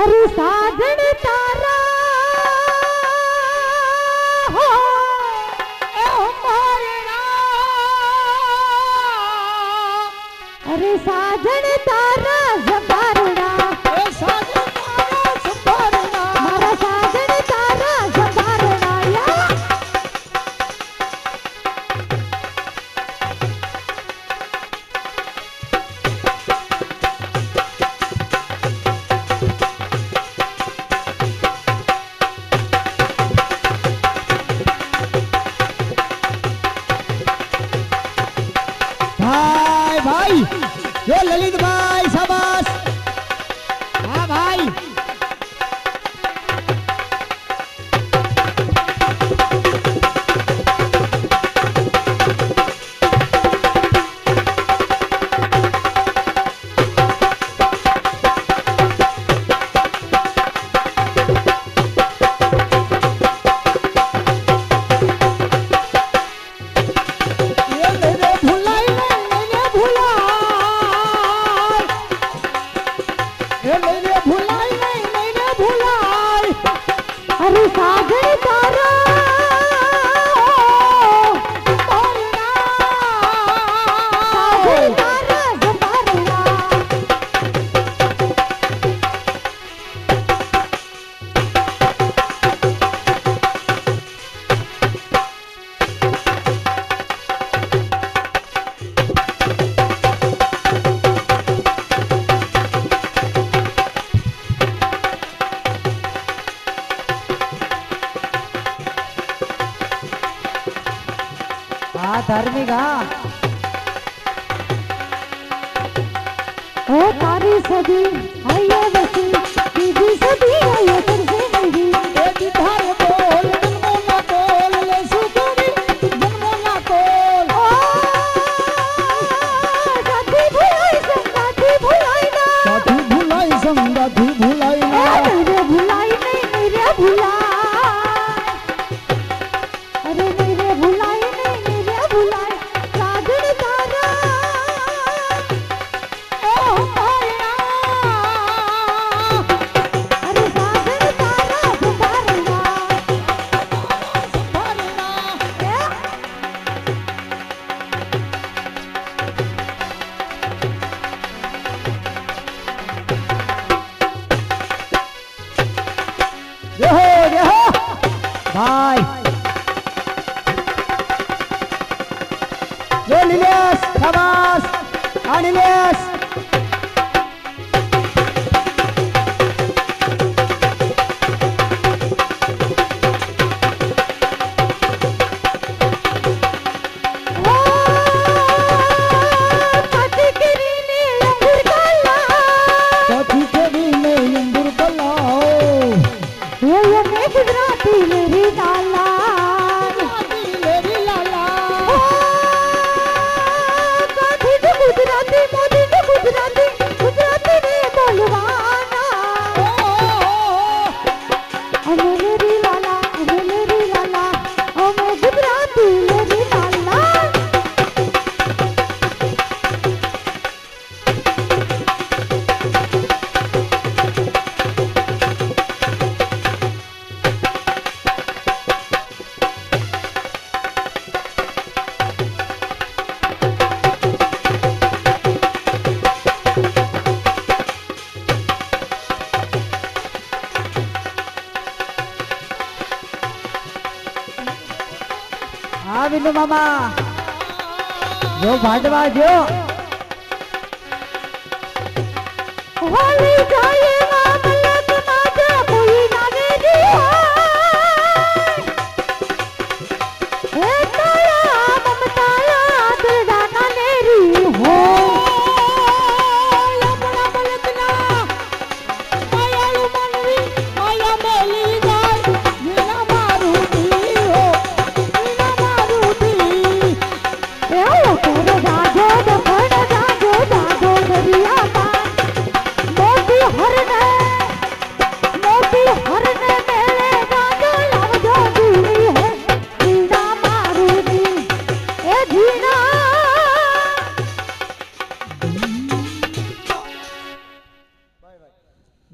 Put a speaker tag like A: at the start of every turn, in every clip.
A: अरे साजन तारा हो अरे साजन तारा संभारना मारा साजन तारा संभारना या
B: भाई यो ललित भाई शाबाश। हाँ भाई
A: अरे साजन तारा साजन तारा संभारना
B: धार्मिक
A: ओ तारी सदी आये बसी दीदी सदी आये तुझसे नहीं
B: धार बोल जन्मों ना बोल ले सुखरी जन्मों ना बोल
A: साथी भुलाई संगाती भुलाई ना
B: साथी भुलाई संगाती भुलाई ना
A: मेरे भुलाई नहीं मेरे भुलाई अरे मेरे भुलाई नहीं मेरे भुलाई साजन तारा ओ माया अरे साजन तारा संभारना
B: ये हो भाई ये निलेश शाबाश निलेश
A: गुजराती मेरी लाला गुजराती मोदी ने गुजराती गुजराती ने बोलवाना मेरी लाला ओ मैं गुजराती मेरी लाला
B: हाँ बिंदु मामा जो भाजवा जो
A: होली जाए मामलत माजा कोई ना मेरी है ताया ममताया दिलदा ना मेरी हो लपड़ा बलतना मायालू मनवी माया मेली जाए मीना मारूती हो मीना मारूती ए ओ तेरे जाजो दफन जाजो जाजो दरिया मोती हरना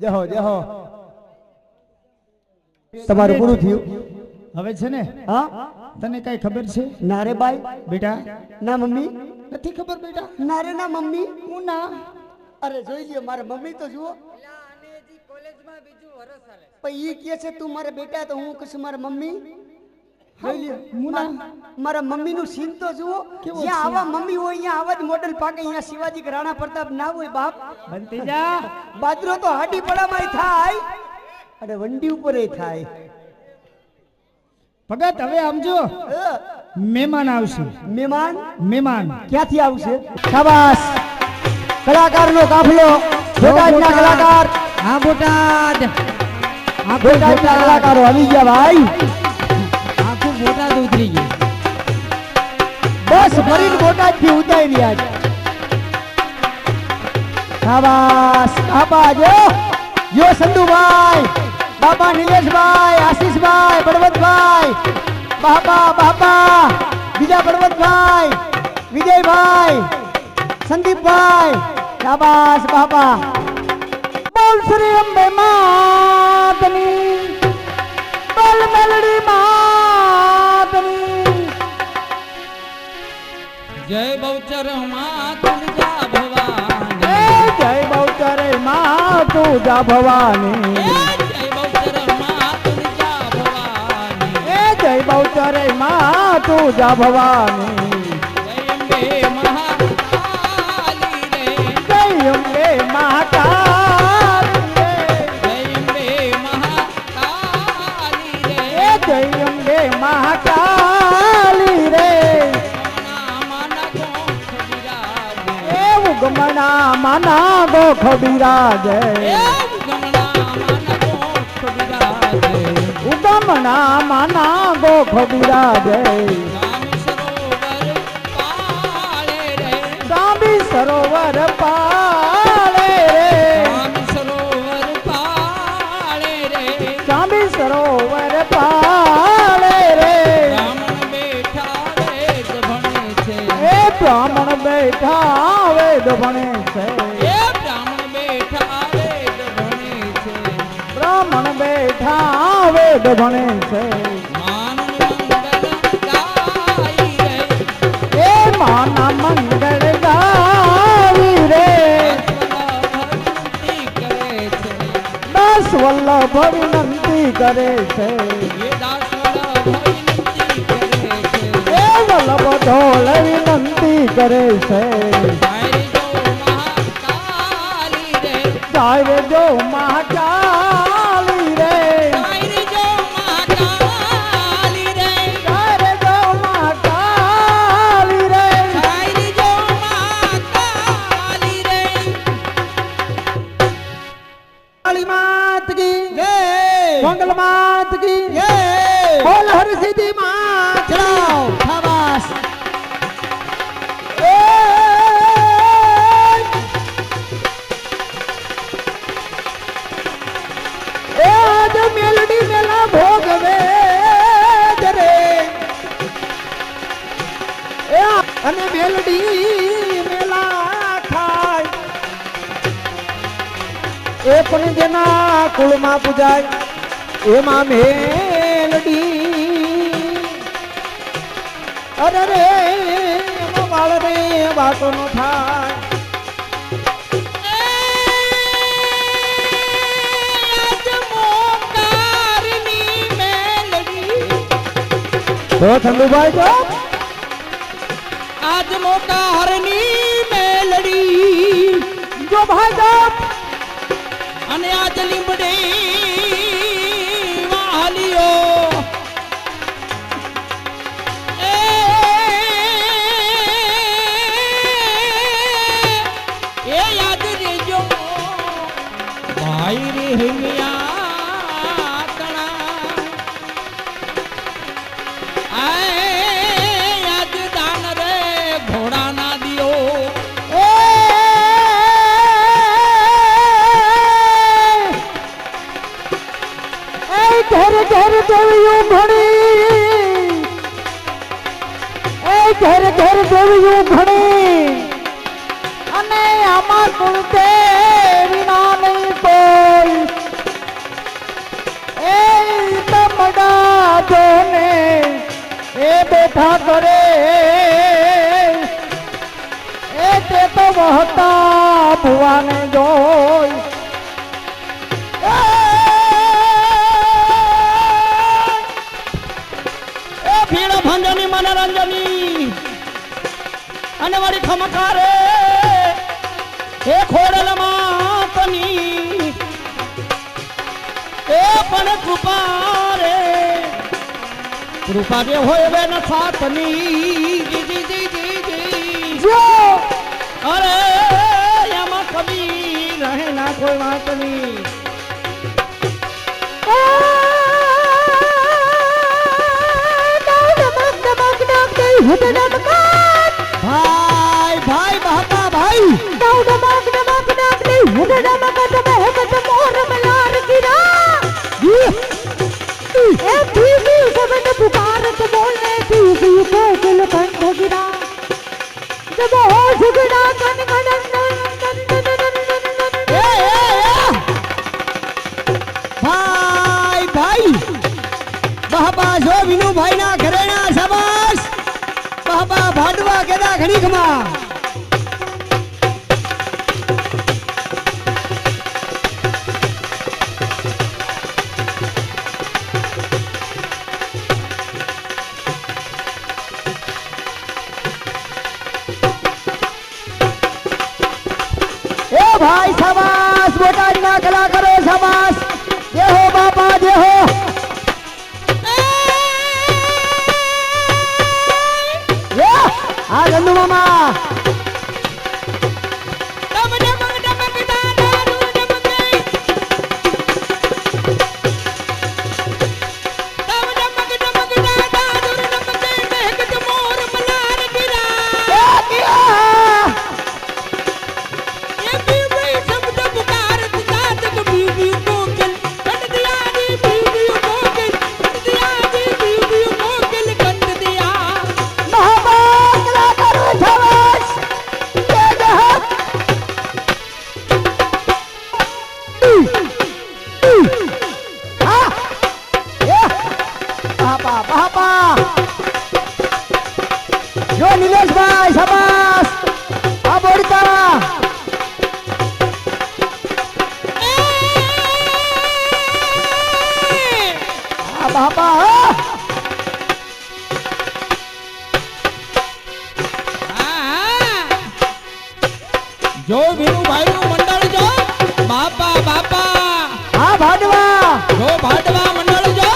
B: દેહો દેહો
C: તમારું પૂરું થયું
B: હવે છે ને
C: હા
B: તને કઈ ખબર છે
C: ના રે બાઈ
B: બેટા
C: ના મમ્મી
B: નથી ખબર બેટા
C: ના રે ના મમ્મી
B: હું ના
C: અરે જોઈ લ્યો મારા મમ્મી તો જુઓ પણ ઈ કે છે તું મારા બેટા તો હું કશું મારા મમ્મી જોઈ લ્યો
B: મુના.
C: મારા મમ્મી નું સીન તો જુઓ
B: કેવો
C: જ્યાં
B: scene?
C: આવા મમ્મી હોય અહીંયા આવા જ મોડલ પાકે અહીંયા શિવાજી કે રાણા પ્રતાપ ના હોય બાપ
B: બનતી જા
C: બાજરો તો હાડી પડામાં થાય અને વંડી ઉપર થાય
B: ભગત હવે આમ જો મહેમાન આવશે
C: મહેમાન
B: મહેમાન
C: ક્યાંથી આવશે શાબાશ કલાકારનો કાફલો બોટાદના કલાકાર
B: હા બોટાદ
C: બોટાદના કલાકારો આવી ગયા ભાઈ
B: આખું બોટાદ ઉતરી ગયું
C: બસ ફરીને બોટાદ થી ઉતારી રહ્યા છે શાબાશ શાબાશ જો સંધુભાઈ બાબા નિલેશભાઈ આશીષભાઈ બળવંતભાઈ બાબા બાબા બીજા બળવંતભાઈ વિજયભાઈ સંદીપભાઈ શાબાશ બાબા બોલ શ્રી અંબે માતની બોલ મેલડી માતની
D: જય બહુચર માં તુલજા ભવાની
C: એ જય બહુચર માં તુજા ભવાની
D: જય બહુચર માં તુલજા ભવાની
C: એ જય બહુચર માં તુજા ભવાની
D: જય અંબે મહાકાલી રે
C: જય અંબે મહાકાલી રે
D: જય અંબે મહાકાલી રે
C: એ ઉગમણા માના ગોખ બિરાજે ઉગમણા માના ગોખ બિરાજે સાંભી સરોવર પાળે રે સાંભી સરોવર પાળે રે એ બ્રાહ્મણ બેઠા વેદ ભણે છે બ્રાહ્મણ બેઠા વેદ ભણે છે એ માના મંગળ ગાવી રે દાસ વલ્લભ વિનંતી કરે છે એ વલ્લભ ઢોલ વિનંતી કરે છે જાય જો મહાકાલી રે જાય જો મહાકાલી રે કાળી માત કી જય મંગલ માત કી જય બોલ હર સિદ્ધિ માત ચલાઓ શાબાશ એ આજ મેલડી મેલા ભોગવે જરે એ અને મેલડી મેલા ખાય એ પણ જેના કુળમાં પૂજાય એમાં મેલડી અરે રે એમાં વાળ રે વાતો નો થાય તો ઠંડુભાઈ તો
D: આજ મોટા હરની મેલડી
C: જો ભાઈ સાહેબ
D: અને આજ લીંબડી વાલીઓ એ યાદ રેજો ભાઈ રે હિમિયા કણા આય યાદ દાન રે ઘોડા ના દિયો
C: ઘર ઘર દેવ્યું ઘણી એ ઘર ઘર દેવ્યું ઘણી અને આમાં કુળદેવી ના નહીં કોઈ વહતા ભુવાને જોઈ
D: એ ભીડ ભંજની મનોરંજની અને વળી ખમકારે એ ખોડલ માતની એ પણ કૃપા રે કૃપા જે હોય બે ન સાતની જી જી જી જી જી
C: જો
D: અરે એમાં કબીર રહે ના કોઈ વાત નહીં
C: ભાઈ ભાઈ બાપા ભાઈ
A: पुकारत बोलने दी कोकिल कंठ गिरा जब हो झुकना कन
C: ભાઈ ભાઈ બાપા જો વિનુભાઈ ના ઘરેણા શાબાશ બાપા ભાડવા કેદા ઘણીકમાં ભાઈ શાબાશ બોટાદના કલાકારો શાબાશ જય હો બાપા જય હો આ ગંદુ મામા જો નિલેશભાઈ શાબાશ આ બોડતા આ બાપા
D: જો વિનુભાઈ નું મંડળ જો બાપા બાપા
C: હા ભાડવા
D: જો ભાડવા મંડળ જો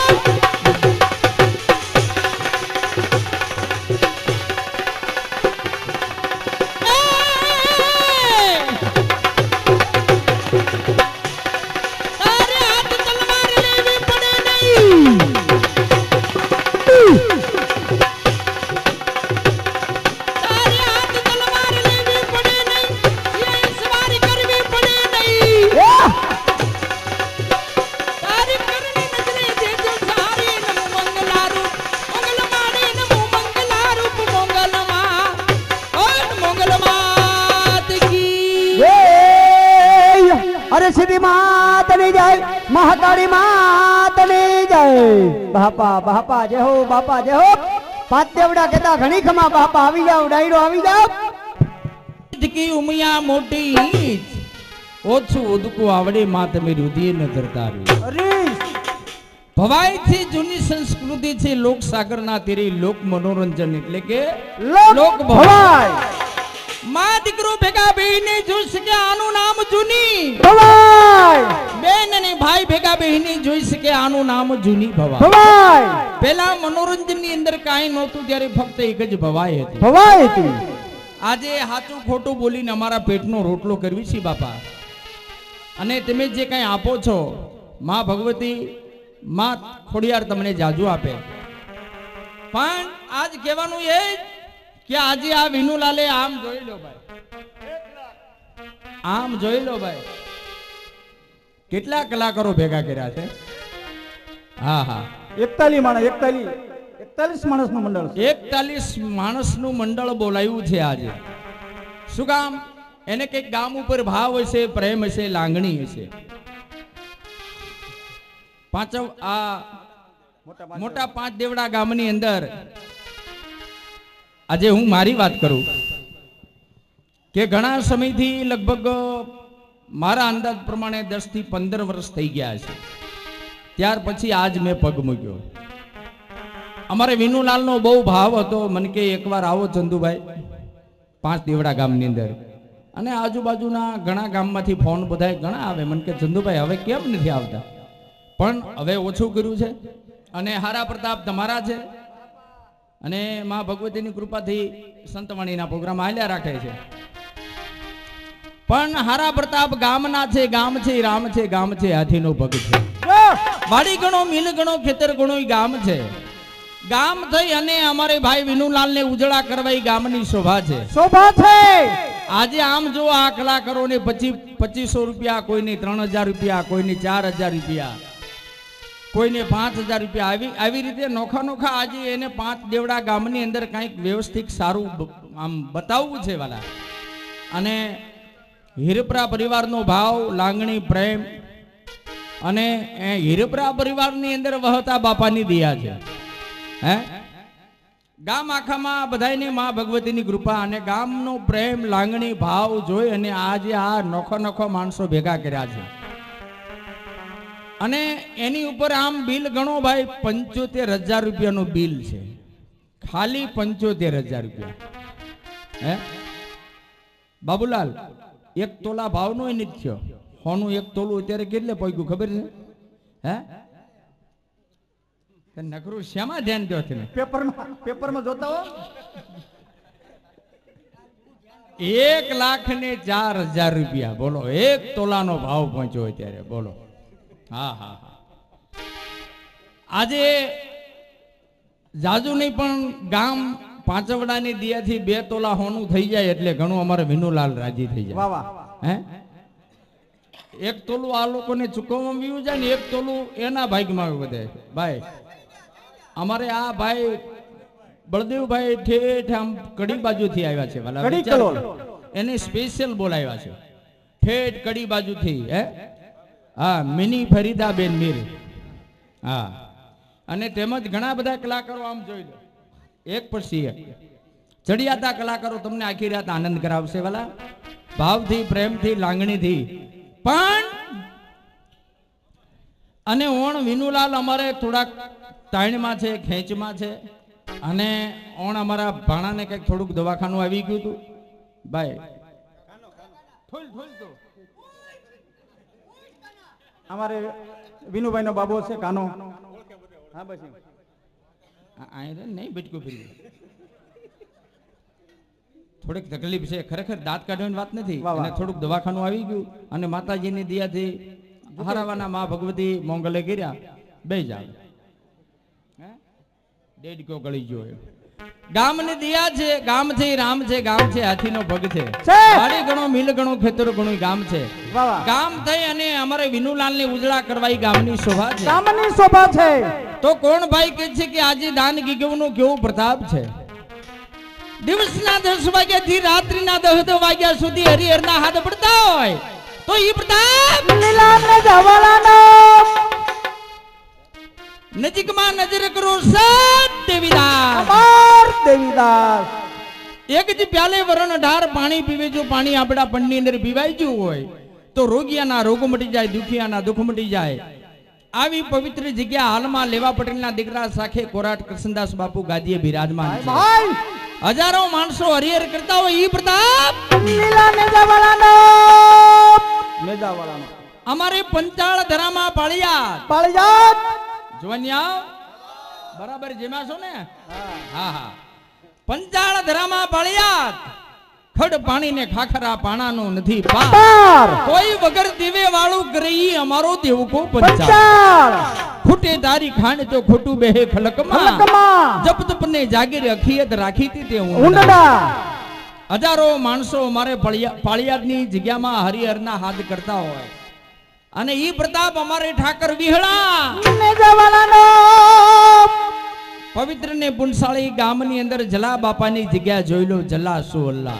C: અરે સિદ્ધિ માતની જય મહાકાળી માતની જય બાપા બાપા જય હો બાપા જય હો પાત્યવડા કેતા ઘણી ખમા બાપા આવી જાવ ડાયરો આવી જાવ
D: કી ઉમિયા મોટી ઓછું ઉદકું આવડે માં તમે રુધિર ન ધરતારી
C: અરે
D: ભવાઈ થી જૂની સંસ્કૃતિ છે લોક સાગર ના તીરે લોક મનોરંજન એટલે કે
C: લોક ભવાઈ
D: માં દીકરો ભેગા બેહીને જોઈ શકે આનું નામ જૂની
C: ભવાઈ
D: બેન અને ભાઈ ભેગા બેહીને જોઈ શકે આનું નામ જૂની ભવાઈ
C: ભવાઈ
D: પેલા મનોરંજન ની અંદર કાંઈ નહોતું ત્યારે ફક્ત એક જ ભવાઈ હતી
C: ભવાઈ હતી
D: આજે સાચું ખોટું બોલીને અમારા પેટનો રોટલો કરવી છે બાપા અને તમે જે કાંઈ આપો છો માં ભગવતી માં ખોડિયાર તમને જાજુ આપે પણ આજ કહેવાનું એ કે આજે આ વિનુલાલે આમ જોઈ લો ભાઈ આમ જોઈ લો ભાઈ કેટલા કલાકારો ભેગા કર્યા છે હા હા
C: 41 માણસ નું મંડળ
D: 41 માણસનું મંડળ બોલાયું છે આજે શું કામ એને કઈક ગામ ઉપર ભાવ હશે પ્રેમ હશે લાગણી હશે પાંચવ આ મોટા પાંચ દેવડા ગામની અંદર આજે હું મારી વાત કરું કે ઘણા સમયથી લગભગ મારા અંદાજ પ્રમાણે 10 થી 15 વર્ષ થઈ ગયા છે. ત્યાર પછી આજ મેં પગ મૂક્યો. અમારે વિનુલાલનો બહુ ભાવ હતો. મને કે એકવાર આવો ચંદુભાઈ 5 દેવડા ગામની અંદર, અને આજુબાજુના ઘણા ગામમાંથી ફોન બધા ઘણા આવે. મને કે ચંદુભાઈ હવે કેમ નથી આવતા? પણ હવે ઓછું કર્યું છે, અને હારા પ્રતાપ તમારા છે, અને માં ભગવતીની કૃપાથી સંતવાણીના પ્રોગ્રામ હાલ્યા રાખે છે. પણ હારા પ્રતાપ ગામના છે, ગામ છે રામ છે, ગામ છે હાથીનો પગ છે. વાડી ગણો, મિલ ગણો, ખેતર ગણો, ગામ છે. ગામ થઈ અને અમારે ભાઈ વિનુલાલ ને ઉજળા કરવા એ ગામની શોભા છે.
B: શોભા છે.
D: આજે આમ જો આ કલાકારો ને 2500 રૂપિયા, કોઈને 3000 રૂપિયા, કોઈને 4000 રૂપિયા, કોઈને 5000 રૂપિયા, આવી રીતે નોખા નોખા આજે એને 5 દેવડા ગામની અંદર કંઈક વ્યવસ્થિત સારું આમ બતાવવું છે વાલા. અને હીરપરા પરિવારનો ભાવ, લાગણી, પ્રેમ, અને હીરપરા પરિવારની અંદર વહતા બાપાની દયા છે. હે ગામ આખામાં બધાને માં ભગવતીની કૃપા અને ગામનો પ્રેમ, લાગણી, ભાવ જોઈ અને આજે આ નોખો નોખો માણસો ભેગા કર્યા છે. અને એની ઉપર આમ બિલ ગણો ભાઈ, 75000 રૂપિયાનું બિલ છે. ખાલી 75000 રૂપિયા. હે બાબુલાલ, 1 તોલા ભાવનો નથી થયો. હોનું 1 તોલું અત્યારે કેટલે પહોંચ્યું ખબર છે? હે નકરું શેમાં ધ્યાન દો તમે?
B: પેપરમાં જોતા હો.
D: 1,04,000 રૂપિયા બોલો, 1 તોલાનો ભાવ પહોંચ્યો અત્યારે બોલો. હા હા હા. આજે જાજુ નહીં પણ ગામ પાંચવડાની દિયાથી 2 તોલા હોનું થઈ જાય એટલે ઘણું અમારે વિનુલાલ રાજી થઈ જાય.
B: વાહ વાહ.
D: હે 1 તોલું આ લોકોને ચૂકવવામાં આવ્યું જાય ને 1 તોલું એના ભાગમાં વધે. ભાઈ અમારે આ ભાઈ બળદેવભાઈ ઠેઠ આમ કડી બાજુથી આવ્યા છે વાલા.
B: કડી કલોલ.
D: એને સ્પેશિયલ બોલાવ્યા છે ઠેઠ કડી બાજુથી. હે હા, મિની ફરીદાબેન મીર. હા, અને તેમજ ઘણા બધા કલાકારો આમ જોઈ લો, એક પછી એક ચડિયાતા કલાકારો તમને આખી રાત આનંદ કરાવશે વાલા, ભાવથી, પ્રેમથી, લાગણીથી. પણ અને ઓણ વિનુલાલ અમારે થોડાક તાણમાં છે, ખેંચમાં છે, અને ઓણ અમારા ભાણાને કંઈક થોડુંક દવાખાનું આવી ગયું હતું ભાઈ.
B: અમારે વિનુભાઈ નો બાબો છે કાનો. હા બસ
D: નહીં બચકું ફરી થોડીક તકલીફ છે ખરેખર, દાંત કાઢવાની વાત નથી. અને થોડુંક દવાખાનું આવી ગયું અને માતાજીની દયાથી હારાવાના માં ભગવતી મોંગલે કર્યા. બે જાવ 1.5 કિલો ગળી ગયો. ગામની દયા છે, ગામ છે રામ છે, ગામ છે હાથીનો પગ છે. વાડી ગણો, મિલ ગણો, ખેતર ગણો, ગામ છે. ગામ થઈ અને અમારે વિનુલાલ ને ઉજળા કરવા ગામની શોભા છે.
B: ગામની શોભા છે.
D: તો કોણ ભાઈ કે છે કે આજે દાન ગીગવનો કેવો પ્રતાપ છે? દિવસના 10 વાગ્યા થી રાત્રિના 10 વાગ્યા સુધી હરિહરના હાથ પડતા હોય તો ઈ પ્રતાપ
B: લીલાને જવાલાનો
D: નજીકમાં નજર કરો સત દેવીદાસ.
B: અમર દેવીદાસ.
D: એક જ પ્યાલે વરણ ઢાર પાણી પીવે. જો પાણી આપડા પણની અંદર પીવાઈ ગયું હોય તો રોગિયાના રોગ મટી જાય, દુખિયાના દુઃખ મટી જાય. આવી પવિત્ર જગ્યા હાલમાં લેવા પટેલના દીકરા સાખે કોરાટ કૃષ્ણદાસ બાપુ ગાદીએ બિરાજમાન છે. હજારો માણસો હરિહર કરતા હોય ઈ પ્રતાપ
B: લીલાને જવાલાનો મેજાવાલાનો
D: અમારે પંચાળ ધરામાં
B: પાળિયાદ
D: જોન્યા બરાબર જેમાં છો ને? હા હા. પંચાળ ધરામાં પાળિયાદ, ખડ પાણી ને ખાખરા પાણાનો નથી પાર. કોઈ વગર દીવે વાળું કરી અમારો દેવકો પંચાળ. ખૂટે તારી ખાંડ તો ખોટું બેહે ખલકમાં. જપ તપ ને જાગીર અખિયત રાખી તી તે ઊંડા. હજારો માણસો અમારે પાળિયાદની જગ્યામાં હરિહરના હાથ કરતા હોય અને ઈ પ્રતાપ અમારે ઠાકર વિહળા પવિત્ર ને પુનસાળી ગામની અંદર જલા બાપાની જગ્યા જોઈ લો. જલા સુ અલ્લાહ.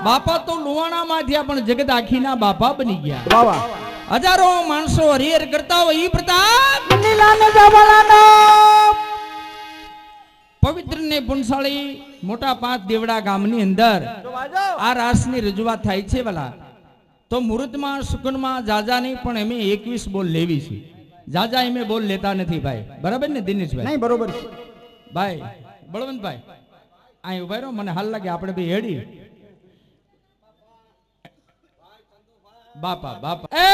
D: બાપા તો લુવાણા માં થયા પણ જગત આખીના બાપા બની ગયા. હજારો માણસો હરિહર કરતા હોય ઈ પ્રતાપ પવિત્ર ને પુનસાળી મોટા 5 દેવડા ગામની અંદર આ રાસની રજૂઆત થાય છે ભલા. તો મુહૂર્તમાં સુકનમાં જાજા નહીં પણ એમે 21 બોલ લેવી છે. જાજા એમે બોલ લેતા નથી ભાઈ. બરાબર ને દિનેશભાઈ?
C: નહીં બરોબર છે.
D: ભાઈ બળવંતભાઈ અહીં ઉભા રહો, મને હાલ લાગે આપણે બે હેડી. બાપા બાપા એ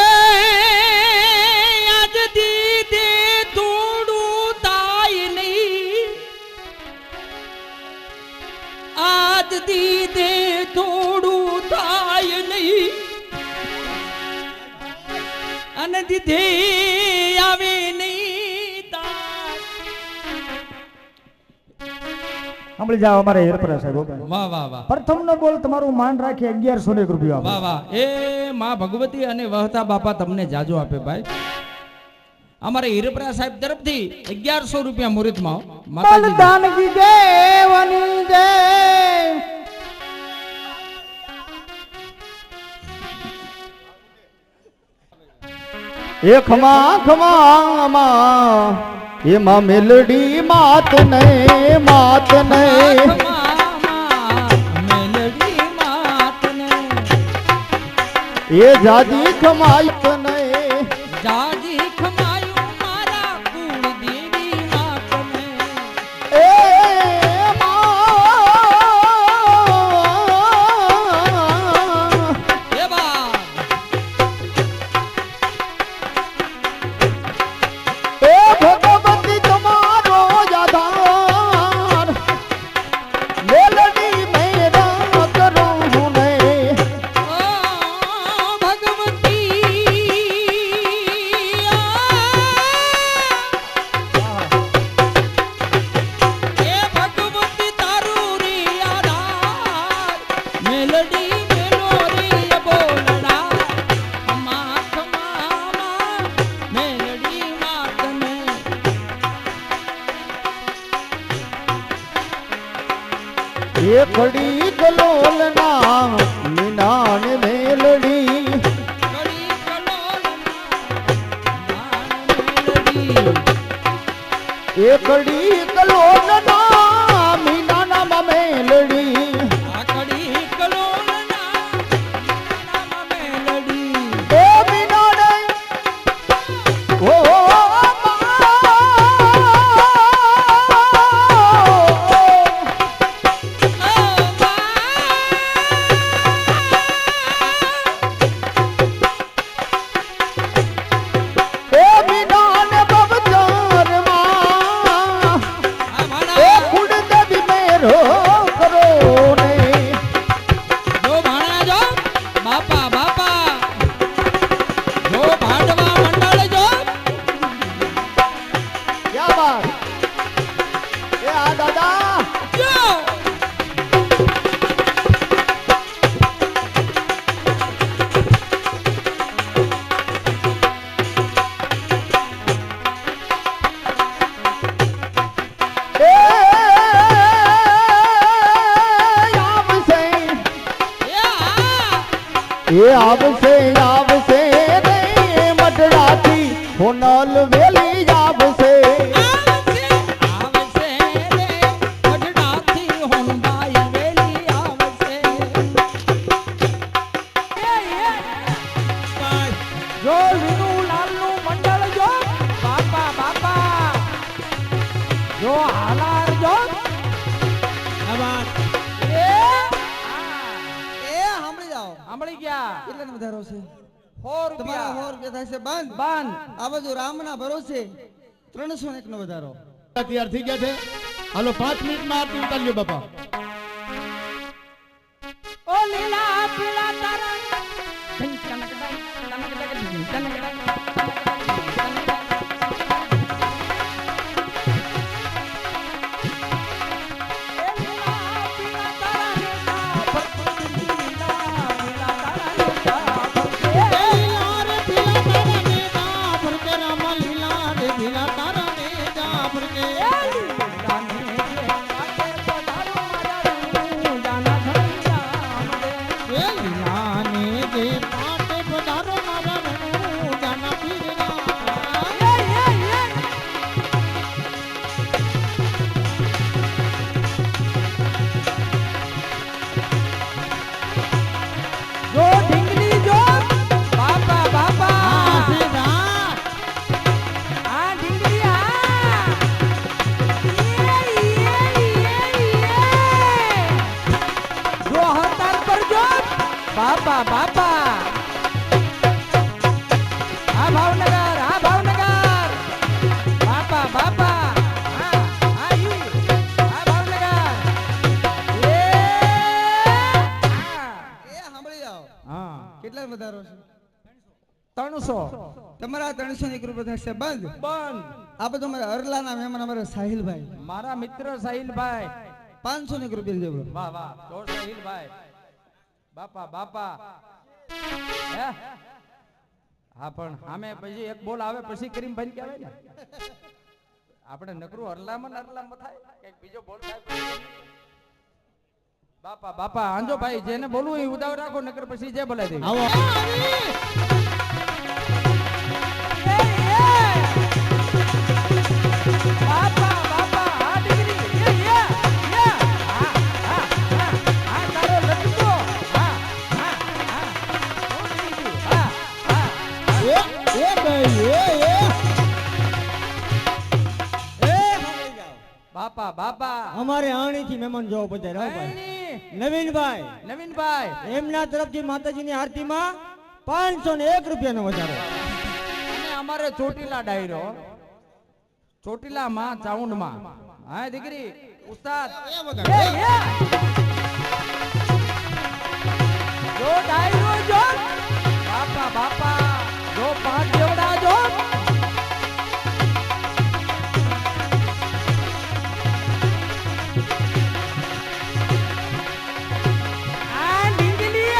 D: આજ દીદે થોડું તાય નહીં, આજ દીદે થોડું તાય નહીં, અને દીધે આવે નહીં તાર.
B: સાંભળી જાઓ અમારે હેરપરા સાહેબ.
D: વાહ વાહ વાહ,
B: પ્રથમ નો બોલ તમારું માન રાખી 1101 રૂપિયા.
D: વાહ વાહ. એ માં ભગવતી અને વહતા બાપા તમને જાજો આપે ભાઈ. અમારે હીરપરા સાહેબ તરફથી 1100 રૂપિયા મુહૂર્તમાં માતાજી.
B: દાનકી દેવની જય. એ ખમા ખમા માં એમાં મેલડી માત નહીં માત નહીં.
D: મેલડી માતને
B: એ જાદી ખમાયત નહીં.
D: જાજી ખમાયું મારા કુળ દેવી માતને.
B: એ માં
D: એ બા
B: એ ભગવતી તમારો આધાર મેલડી મેરા કરો હું નહીં. એ ખડી કલોલ ના મીનાન મેલડી. એ ખડી કલોલ ના મીનાના માં મેલડી. એ મીનાને ઓ એ આવશે આવશે રે મઢડાથી હોનલ વેલી આવશે. જો વિનુ લાલનું મંડળ જો બાપા બાપા જો હાલાર જો
C: સાંભળી ગયા
E: કેટલાનો વધારો છે?
C: 100
E: તમારા
C: રૂપિયા
E: 100 રૂપિયા થાય છે બંધ.
C: બંધ.
E: આ બાજુ રામના ભરોસે 301 નો વધારો.
B: તૈયાર થઈ ગયા છે. હાલો 5 મિનિટમાં આરતી ઉતારજો બાપા.
C: ઓ લીલા પીળા તારા
D: જો ઢીંગલી જો બાપા બાપા
B: હા સીધા
D: આ ઢીંગલી આ જો હરતાલ પર જો બાપા બાપા આ ભાવનગર બાપા બાપા આ ઈ આ ભાવનગર એ
E: સાંભળી જાઓ
D: હા
E: કેટલા વધારો છે
D: 300
E: તમારા 301 રૂપિયા થશે બંધ
D: બંધ
E: આ બધું અમારા અરલાના મહેમાન અમારા સાહિલભાઈ
D: મારા મિત્ર સાહિલભાઈ
E: 501 રૂપિયા દેજો બ્રો.
D: વાહ વાહ જોર સાહિલભાઈ બાપા બાપા હે હા પણ સામે પછી એક બોલ આવે પછી કરીમભાઈ કહેવાય ને આપણે નકરું અરલામાં થાય કઈક બીજો બોલ થાય બાપા બાપા આંજો ભાઈ જેને બોલવું એ ઉદાવ રાખો નકર પછી જે બોલાય દે
B: આવો
D: બાપા બાપા આ દીકરી એ હા તારો લટકો હા
B: એ ભાઈ
D: બાપા બાપા
C: અમારે આણીથી મહેમાન જોવો બધા રાવ ભાઈ નવીનભાઈ
D: નવીનભાઈ
C: એમના તરફથી માતાજીની આરતીમાં 501 રૂપિયાનો વધારો
D: અને અમારે ચોટીલા ડાયરો ચોટીલા માં ચાઉંડ માં હા દીકરી ઉસ્તાદ જો ડાયરો જો બાપા બાપા જો 5 જેવડા જો આ ઢીંગલી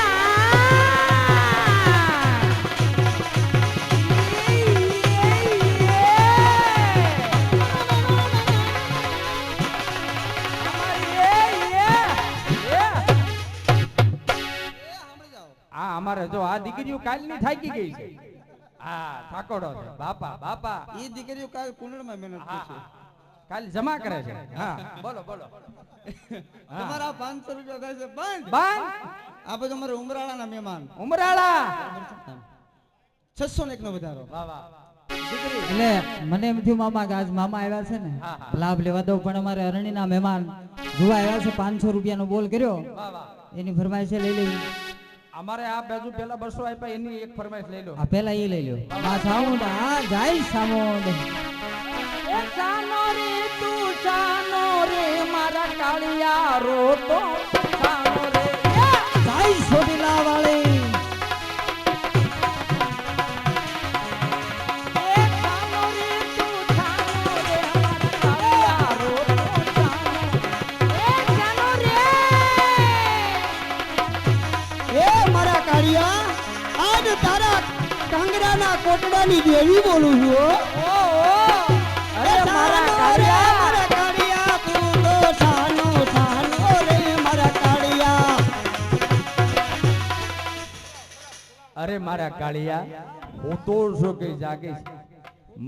D: અમારે જો આ દીકરીઓ કાલની થાકી ગઈ છે હા થાકોડો છે બાપા બાપા
E: ઈ દીકરીઓ કાલ કુંડળમાં મહેનત કરશે
D: કાલ જમા કરે છે હા બોલો બોલો
E: તમારા 500 રૂપિયા થાય છે બંધ
D: બાન
E: આ બધું અમારે ઉમરાળાના મહેમાન
D: ઉમરાળા
E: 601 નો વધારો
D: વાહ વાહ દીકરી
B: એટલે મને એમ થયું મામા કે આજ મામા આવ્યા છે ને
D: હા, હા.
B: લાભ લેવા દઉં પણ અમારે અરણીના મહેમાન જોવા આવ્યા છે 500 રૂપિયાનો બોલ કર્યો
D: વાહ વાહ
B: એની ફરમાઈશ લઈ લેવી
D: અમારે આ બાજુ પેલા 200 આપ્યા એની એક ફરમાઈશ લઈ લો
B: આ પેલા એ લઈ લ્યો આ સાઉન્ડ આ જાય સાઉન્ડ
D: એ જાનો રે તું જાનો રે મારા કાળિયા રોતો જાનો રે
B: જાય છોટીલા વાળી
D: એ જાનો રે તું જાનો રે મારા કાળિયા રોતો જાનો એ જાનો રે
C: એ મારા કાળિયા આજ તારા કાંગડાના કોટડાની દેવી બોલું છું હો.
D: ઓ અરે મારા કાળિયા
C: મારા કાળિયા તું તો સાનો સાનો રે મારા કાળિયા
D: અરે મારા કાળિયા હું તો શું કે જાગીશ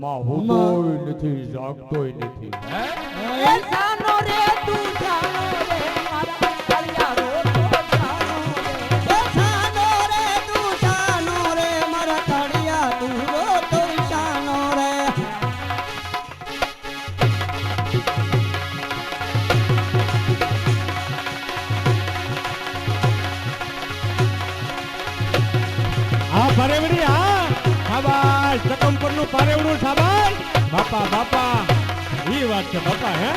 D: માં હું તોય નથી જાગતોય નથી એ જાનો રે તું જાનો રે મારા કાળિયા રોતો જાનો રે
C: એ સાનો રે તું સાનો રે મારા કાળિયા તું તો સાનો રે
F: હા પારેવડી હા શાબાશ ચકમપરનું પારેવડું શાબાશ બાપા બાપા ઈ વાત છે બાપા હે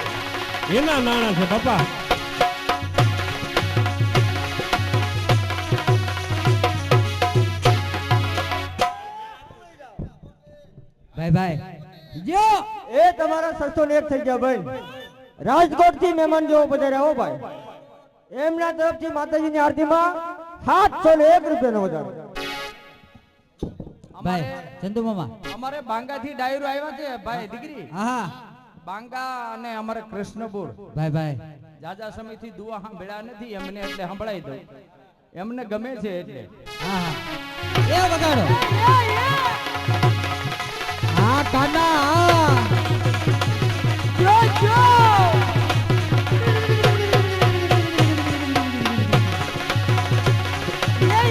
F: એના નાણા છે બાપા
B: ભાઈ ભાઈ
C: જો એ તમારા 601 થઈ ગયા ભાઈ રાજકોટ થી મહેમાન જેવો પધાર્યા હો ભાઈ એમના તરફથી માતાજીની આરતીમાં 701 રૂપિયાનો વધારો
B: ભાઈ ચંદુ મામા
D: અમારે બાંગા થી ડાયરો આવ્યા છે ભાઈ દીકરી
B: હા
D: બાંગા અને અમારે કૃષ્ણપુર
B: ભાઈ ભાઈ
D: જાજા સમય થી દુઆ સાંભળ્યા નથી એમને એટલે સંભળાઈ દઉં એમને ગમે છે એટલે
B: હા હા એ વગાડો હા કાના હા
D: જો જો એ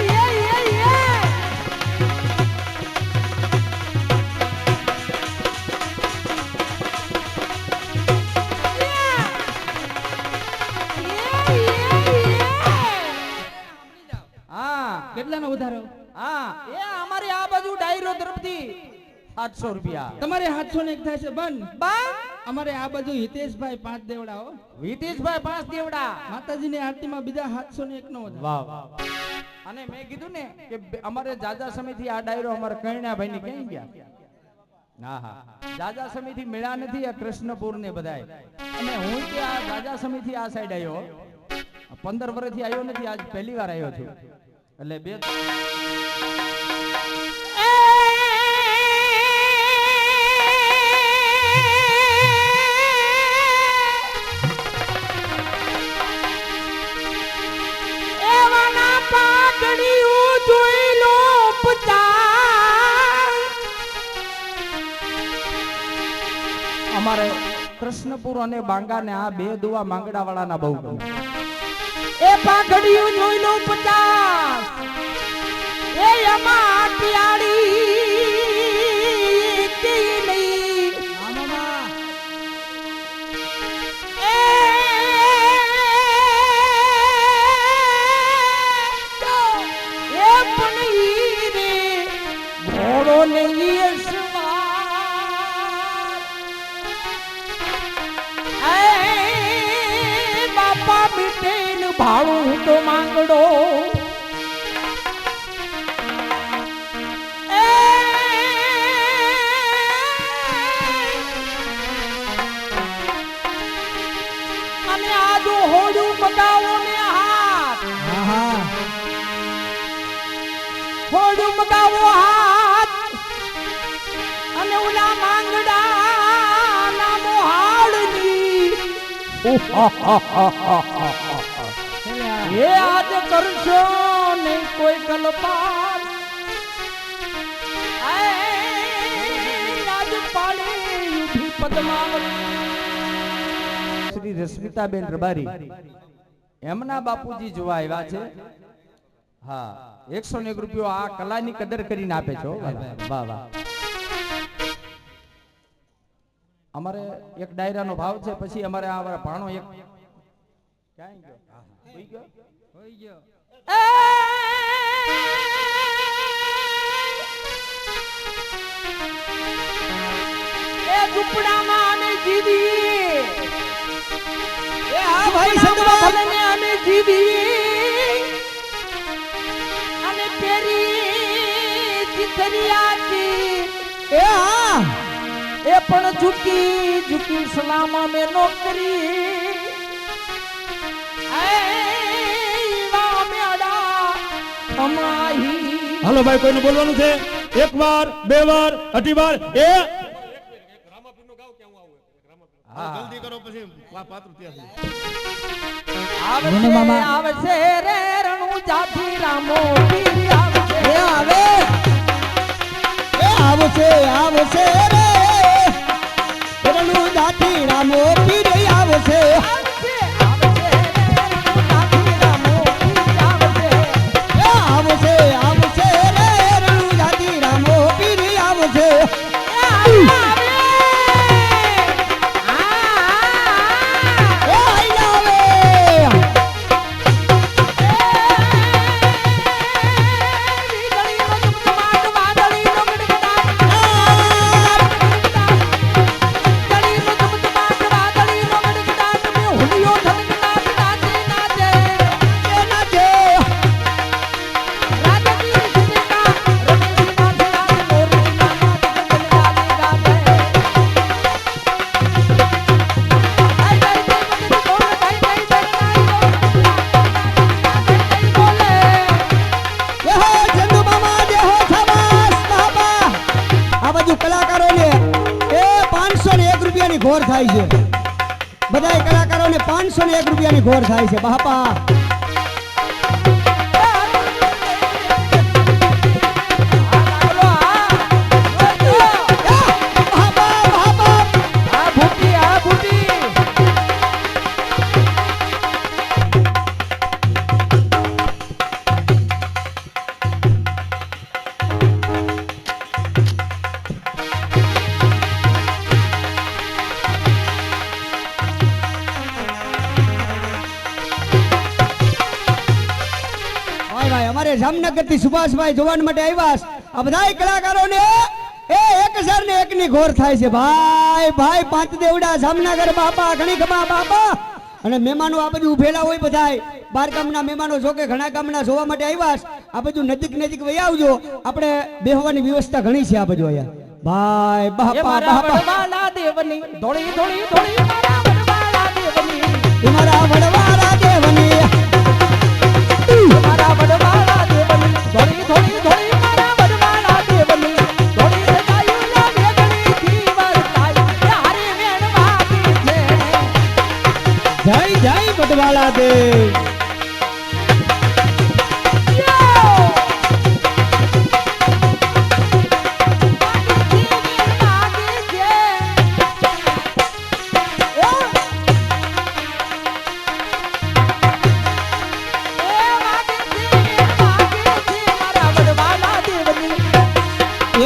D: કેટલાનો વધારો?
G: હા એ અમારી આ બાજુ ડાયરો તરફથી 700 રૂપિયા.
D: તમારે 701 થાય છે બંધ.
G: બા
D: અમારે આ બાજુ હિતેશભાઈ 5 દેવડા હો.
G: વિતેશભાઈ 5 દેવડા.
D: માતાજીની આરતીમાં બીજા 701 નો વધારો.
G: વાહ વાહ. અને મેં કીધું ને કે અમારે જાજા સમયથી આ ડાયરો અમારે કૈણાભાઈ ની ક્યાં ગયા? હા હા જાજા સમયથી મેળા નથી આ કૃષ્ણપુર ને બધાય. અને હું કે આ જાજા સમયથી આ સાઈડ આવ્યો 15 વર્ષથી આવ્યો નથી, આજ પહેલી વાર આવ્યો છું. એટલે બે અમારે કૃષ્ણપુર અને બાંગા ને આ બે દુવા માંગડા વાળાના બહુ ગમે. એ પાઘડિયું જોઈ લો 50 એ અમા પિયાળી કી નહીં એ પનીર ઘોડો નહીં ભાડું તો માંગડો અને આજુ હોડું મગાવો ને હાથ હોડું મગાવો હાથ અને ઓલા માંગડા નામો હાડની એ આજ કરશો નહીં કોઈ કલ્પાત આજ પાડે ઉઠી પદ્માવતી. શ્રી રશ્મિતાબેન રબારી એમના બાપુજી જોવા આવ્યા છે. હા 101 રૂપિયો આ કલાની કદર કરીને આપે છો. વાહ વાહ. અમારે એક ડાયરાનો ભાવ છે, પછી અમારે આ ભાણો એક ક્યાં ગયો? હોઈ ગયો. એ ઝૂંપડામાં અમે જીવીએ. એ હા ભાઈ સંગમાં ભલે અમે જીવીએ અને પેરી ચિતરિયાથી એ હા એ પણ ઝૂકી ઝૂકી સલામા મે નોકરી.
F: હાલો ભાઈ, કોઈને બોલવાનું છે? એક વાર, બે વાર, અઢી વાર. એ
B: જલ્દી કરો પછી પાત્ર ત્યાં
G: આવશે રે રણુ જાતિ રામો પીર આવશે.
B: આવે આવશે આવશે રે રણુ જાતિ રામો પીર આવશે. આવશે આવશે રે રણુ જાતિ રામો પીર આવશે. ઘોર થાય છે. બધા કલાકારોને 501 રૂપિયાની ઘોર થાય છે. બાપા
C: ગોપાલભાઈ અમારે જામનગર થી સુભાષભાઈ જોવા માટે આવ્યા છે. આ બધા કલાકારોને એ એક હજાર ને એક ની ઘોર થાય છે ભાઈ ભાઈ પાંચ દેવડા જામનગર બાપા ઘણી ખમા બાપા અને મહેમાનો આ બધું ઉભેલા હોય બધાય બાર ગામના મહેમાનો જો કે ઘણા ગામના જોવા માટે આવ્યા છે. આ બધું નજીક નજીક વહી આવજો આપણે બેહવાની વ્યવસ્થા ઘણી છે આ બધું અહીંયા ભાઈ
G: એ
C: બાપા
G: મારા
C: બાપા
G: વડવાલા દેવની ધોળી ધોળી ધોળી મારા વડવાલા દેવની
C: તમારા વડવાળા દેવની
G: મારા વડવાલા દેવની ધોળી ધોળી ધોળી મારા વડવાલા દેવની ધોળી સજાયું લા વેગણી થી વરસાઈ એ હારી વેણ વાગી છે
C: જય જય વડવાળા દેવ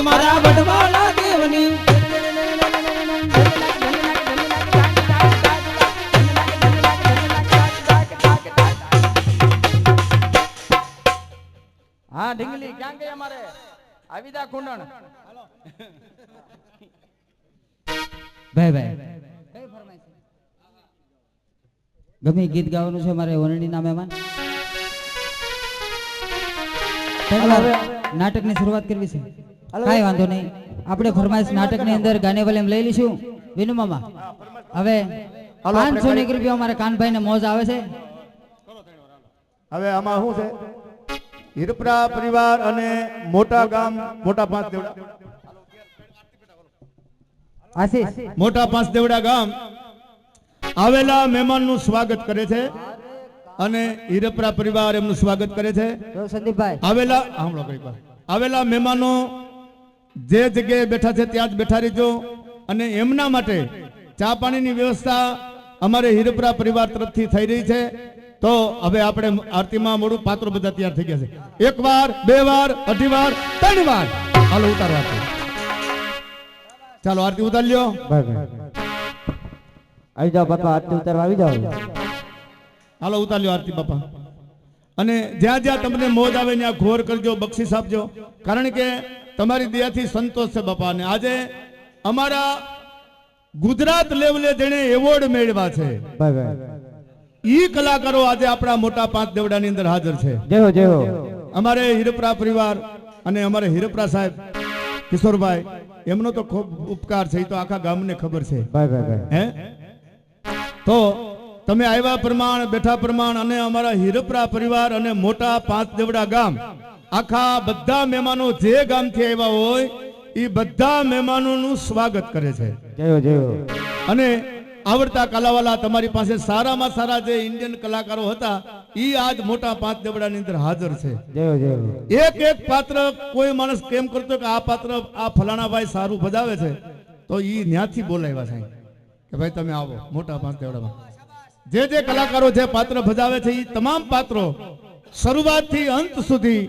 B: મારા વડવાલા દેવની
G: હા ઢીંગલી ક્યાં ગઈ અમારે આવિદા કુંડણ
E: ભાઈ ભાઈ ગમે ગીત ગાવાનું છે મારે વરણી ના મહેમાન નાટકની શરૂઆત કરવી છે કાંઈ વાંધો નહીં આપણે ફરમાઈશ નાટકની અંદર ગાને વાલે એમ લઈ લઈશું વિનુ મામા હવે 500 રૂપિયા અમારે કાનભાઈ ને મોજ આવે છે
H: હવે આમાં શું છે હિરપરા પરિવાર અને મોટા ગામ મોટા પાંચ દેવડા
E: આશીષ
H: મોટા પાંચ દેવડા ગામ આવેલા મહેમાનનું સ્વાગત કરે છે અને હિરપરા પરિવાર એમનું સ્વાગત કરે છે
E: સંદીપભાઈ
H: આવેલા મહેમાનો જે જગ્યાએ બેઠા છે ત્યાં જ બેઠા રહેજો અને એમના માટે ચા પાણીની વ્યવસ્થા અમારે હિરપરા પરિવાર તરફથી થઈ રહી છે તો હવે આપણે આરતીમાં મોડું પાત્રો બધા તૈયાર થઈ ગયા છે એક વાર બે વાર અઢી વાર ત્રણ વાર હાલો ઉતારો આરતી ચાલો આરતી ઉતાર લ્યો
C: આવી જાઓ બાપા આરતી ઉતારવા આવી જાઓ
H: હાલો ઉતાર લ્યો આરતી બાપા અને જ્યાં જ્યાં તમને મોજ આવે ત્યાં ઘોર કરજો બક્ષીસ આપજો કારણ કે તમારી દયાથી સંતોષ છે બાપા અને આજે અમારા ગુજરાત લેવલે જેણે એવોર્ડ મેળવ્યા છે ઈ કલાકારો આજે આપણા મોટા પાંચ દેવડાની અંદર હાજર છે અમારે હિરપરા પરિવાર અને અમારે હિરપરા સાહેબ કિશોરભાઈ એમનો તો ખૂબ ઉપકાર છે એ તો આખા ગામને ખબર છે હે તો તમે આવ્યા પ્રમાણ બેઠા પ્રમાણ અને અમારા હિરપરા પરિવાર અને મોટા પાંચ દેવડા ગામ આખા બધા મહેમાનો જે ગામથી આવ્યા હોય એ બધા મહેમાનોનું સ્વાગત કરે છે અને આવડતા કલાવાલા તમારી પાસે સારામાં સારા જે ઇન્ડિયન કલાકારો હતા ઈ આજ મોટા પાંચ દેવડાની અંદર હાજર છે એક એક પાત્ર કોઈ માણસ કેમ કરતો કે આ પાત્ર આ ફલાણા ભાઈ સારું ભજાવે છે તો ઈ ન્યાથી બોલાવ્યા છે કે ભાઈ તમે આવો મોટા પાંચ દેવડામાં જે જે કલાકારો જે પાત્ર ભજાવે છે એ તમામ પાત્રો શરૂઆતથી અંત સુધી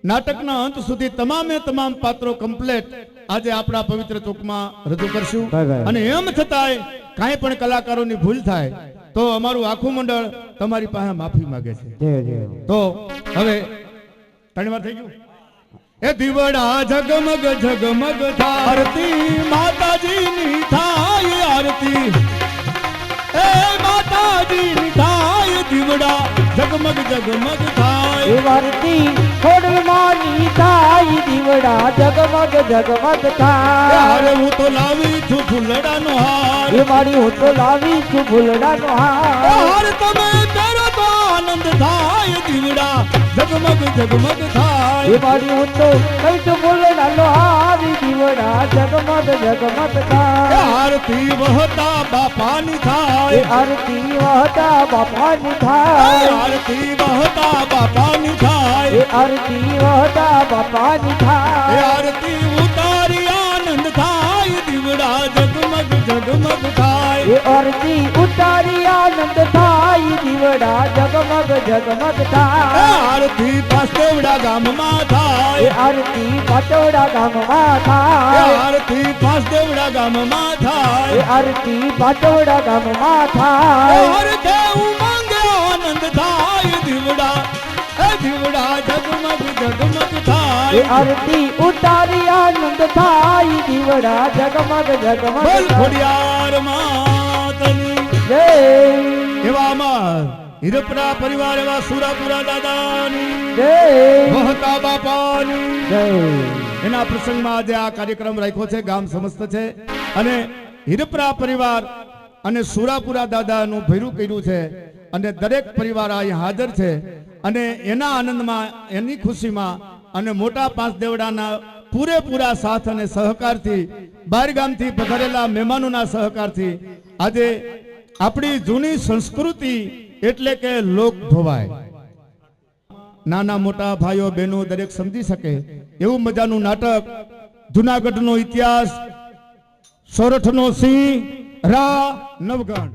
H: નાટકના અંત સુધી તમામે તમામ પાત્રો કમ્પ્લીટ આજે આપણા પવિત્ર ચોકમાં રજૂ કરશું અને એમ છતાંય કાંઈ પણ કલાકારોની ભૂલ થાય તો અમારું આખું મંડળ તમારી પાસે માફી માંગે છે તો હવે ત્રણ વાર થઈ ગયું એ દીવડા ઝગમગ ઝગમગ થાય આરતી માતાજીની થાય આરતી એ માતાજીની થાય દીવડા ઝગમગ ઝગમગ થાય
B: આરતી ખોડલમાની થાય દીવડા જગમગ જગમગ થાય
H: અરે હું તો લાવી છું ફૂલડાનો હાર
B: એ મારી હું તો લાવી છું ફૂલડાનો હાર
H: હાર તમે પહેરો તો આનંદ થાય દીવડા ઝગમગ ઝગમગ થાય
B: એ મારી હું તો કઈટ ફૂલડાનો હાર દીવડા જગમગ જગમગ થાય
H: આરતી વહતા બાપાની થાય
B: આરતી વહતા બાપાની થાય
H: આરતી વહતા બાપાની થાય
B: આરતી વહતા બાપાની થાય
H: આરતી ઉતારી આનંદ થાય દીવડા ઝગમગ ઝગમગ થાય
B: આરતી ઉતારી આનંદ થાય દીવડા ઝગમગ ઝગમગ થાય
H: આરતી પાસદેવડા ગામમાં થાય
B: આરતી પાટોડા ગામમાં થાય
H: આરતી પાસદેવડા ગામમાં થાય
B: આરતી પાટોડા ગામમાં થાય
H: હર દેવ માંગે આનંદ થાય દીવડા એ દીવડા જગમગ જગમગ થાય
B: એ આરતી ઉતારી આનંદ થાય દીવડા જગમગ જગમગ
H: બોલ
B: થાય.
H: ખોડિયાર માતની
B: જય
H: એવા અમાર હિરપરા પરિવાર એવા સુરાપુરા દાદાની
B: જય
H: વહતા બાપાની
B: જય
H: એના પ્રસંગમાં આજે આ કાર્યક્રમ રાખ્યો છે. ગામ સમસ્ત છે અને હિરપરા પરિવાર અને સુરાપુરા દાદાનું ભેરું કર્યું છે અને દરેક પરિવાર અહીં હાજર છે અને એના આનંદમાં એની ખુશીમાં અને મોટા પાંચ દેવડાના પૂરેપૂરા સાથ અને સહકારથી બહાર ગામથી પધારેલા મહેમાનોના સહકારથી આજે આપણી જૂની સંસ્કૃતિ એટલે કે લોક ધોવાય નાના મોટા ભાઈઓ બહેનો દરેક સમજી શકે એવું મજાનું નાટક જુનાગઢનો ઇતિહાસ સોરઠનો સિંહ રા નવગણ